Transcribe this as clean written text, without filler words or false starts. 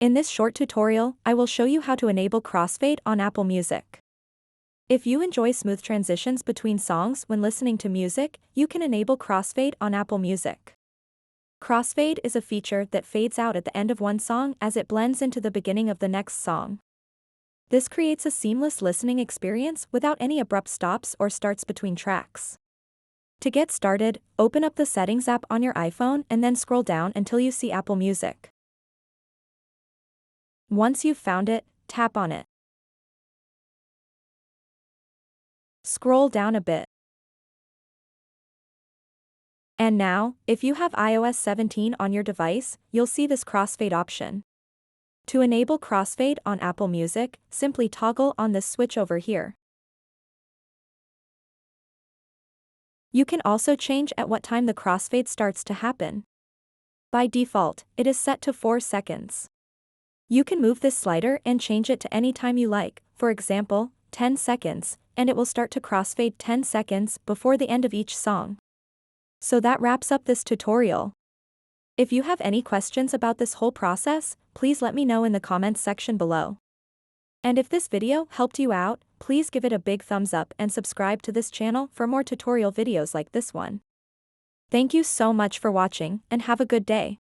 In this short tutorial, I will show you how to enable Crossfade on Apple Music. If you enjoy smooth transitions between songs when listening to music, you can enable Crossfade on Apple Music. Crossfade is a feature that fades out at the end of one song as it blends into the beginning of the next song. This creates a seamless listening experience without any abrupt stops or starts between tracks. To get started, open up the Settings app on your iPhone and then scroll down until you see Apple Music. Once you've found it, tap on it. Scroll down a bit. And now, if you have iOS 17 on your device, you'll see this Crossfade option. To enable Crossfade on Apple Music, simply toggle on this switch over here. You can also change at what time the crossfade starts to happen. By default, it is set to 4 seconds. You can move this slider and change it to any time you like, for example, 10 seconds, and it will start to crossfade 10 seconds before the end of each song. So that wraps up this tutorial. If you have any questions about this whole process, please let me know in the comments section below. And if this video helped you out, please give it a big thumbs up and subscribe to this channel for more tutorial videos like this one. Thank you so much for watching and have a good day.